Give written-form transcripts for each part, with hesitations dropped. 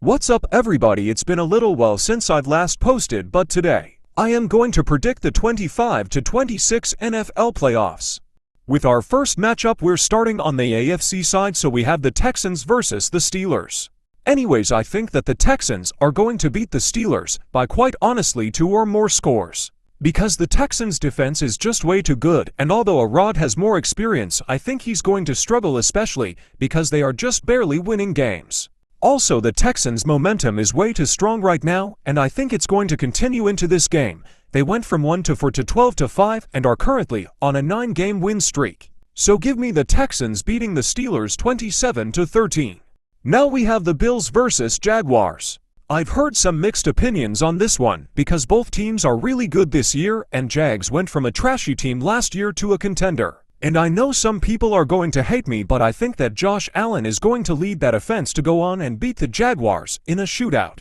What's up everybody, it's been a little while since I've last posted, but today, I am going to predict the 25-26 NFL playoffs. With our first matchup, we're starting on the AFC side, so we have the Texans versus the Steelers. Anyways, I think that the Texans are going to beat the Steelers by quite honestly 2 or more scores. Because the Texans' defense is just way too good, and although Arad has more experience, I think he's going to struggle, especially because they are just barely winning games. Also, the Texans' momentum is way too strong right now, and I think it's going to continue into this game. They went from 1-4 to 12-5 and are currently on a 9-game win streak. So give me the Texans beating the Steelers 27-13. Now we have the Bills versus Jaguars. I've heard some mixed opinions on this one, because both teams are really good this year, and Jags went from a trashy team last year to a contender. And I know some people are going to hate me, but I think that Josh Allen is going to lead that offense to go on and beat the Jaguars in a shootout.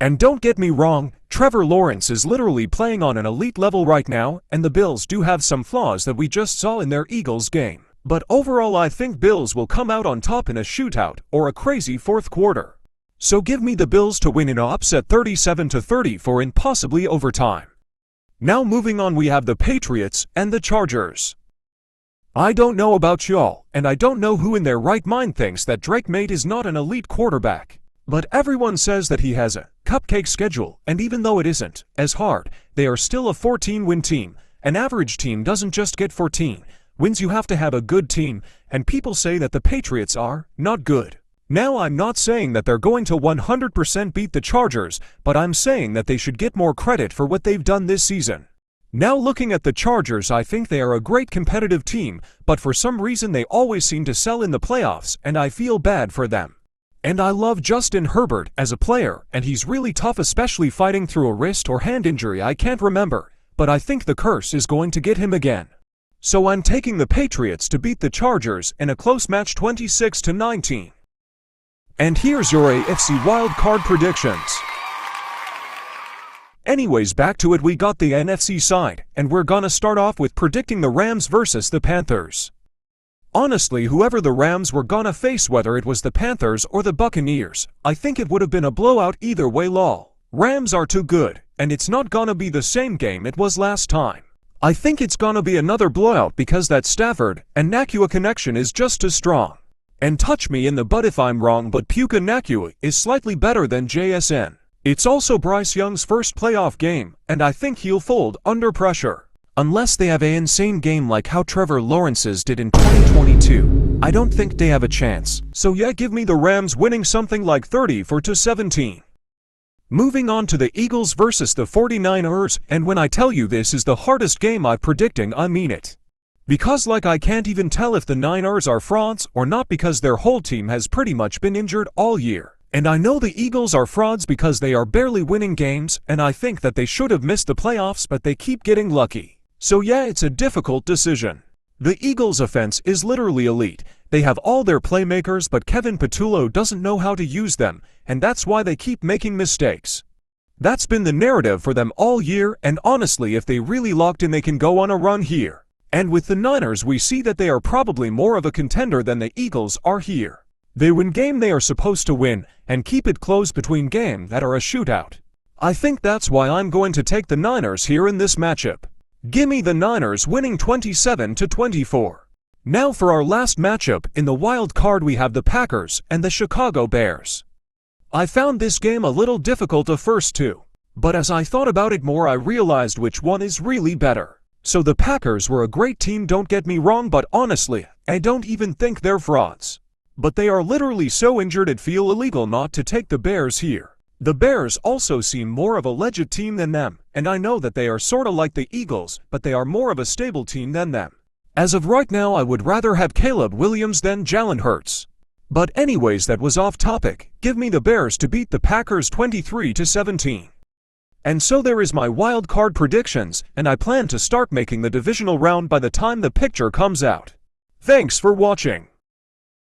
And don't get me wrong, Trevor Lawrence is literally playing on an elite level right now, and the Bills do have some flaws that we just saw in their Eagles game. But overall, I think Bills will come out on top in a shootout or a crazy fourth quarter. So give me the Bills to win in an upset 37-34 in possibly overtime. Now moving on, we have the Patriots and the Chargers. I don't know about y'all, and I don't know who in their right mind thinks that Drake May is not an elite quarterback. But everyone says that he has a cupcake schedule, and even though it isn't as hard, they are still a 14-win team. An average team doesn't just get 14 wins, you have to have a good team, and people say that the Patriots are not good. Now, I'm not saying that they're going to 100% beat the Chargers, but I'm saying that they should get more credit for what they've done this season. Now, looking at the Chargers, I think they are a great competitive team, but for some reason they always seem to sell in the playoffs, and I feel bad for them. And I love Justin Herbert as a player, and he's really tough, especially fighting through a wrist or hand injury, I can't remember, but I think the curse is going to get him again. So I'm taking the Patriots to beat the Chargers in a close match 26-19. And here's your AFC wildcard predictions. Anyways, back to it, we got the NFC side, and we're gonna start off with predicting the Rams versus the Panthers. Honestly, whoever the Rams were gonna face, whether it was the Panthers or the Buccaneers, I think it would have been a blowout either way, lol. Rams are too good, and it's not gonna be the same game it was last time. I think it's gonna be another blowout because that Stafford and Nakua connection is just too strong. And touch me in the butt if I'm wrong, but Puka Nacua is slightly better than JSN. It's also Bryce Young's first playoff game, and I think he'll fold under pressure. Unless they have an insane game like how Trevor Lawrence's did in 2022, I don't think they have a chance. So yeah, give me the Rams winning something like 34-17. Moving on to the Eagles versus the 49ers, and when I tell you this is the hardest game I'm predicting, I mean it. Because I can't even tell if the Niners are frauds or not, because their whole team has pretty much been injured all year. And I know the Eagles are frauds because they are barely winning games, and I think that they should have missed the playoffs, but they keep getting lucky. So yeah, it's a difficult decision. The Eagles' offense is literally elite. They have all their playmakers, but Kevin Patullo doesn't know how to use them, and that's why they keep making mistakes. That's been the narrative for them all year, and honestly, if they really locked in, they can go on a run here. And with the Niners, we see that they are probably more of a contender than the Eagles are here. They win game they are supposed to win, and keep it close between game that are a shootout. I think that's why I'm going to take the Niners here in this matchup. Gimme the Niners winning 27-24. Now for our last matchup, in the wild card we have the Packers and the Chicago Bears. I found this game a little difficult at first too, but as I thought about it more, I realized which one is really better. So the Packers were a great team, don't get me wrong, but honestly, I don't even think they're frauds. But they are literally so injured it'd feel illegal not to take the Bears here. The Bears also seem more of a legit team than them, and I know that they are sorta like the Eagles, but they are more of a stable team than them. As of right now, I would rather have Caleb Williams than Jalen Hurts. But anyways, that was off topic. Give me the Bears to beat the Packers 23-17. And so there is my wild card predictions, and I plan to start making the divisional round by the time the picture comes out. Thanks for watching.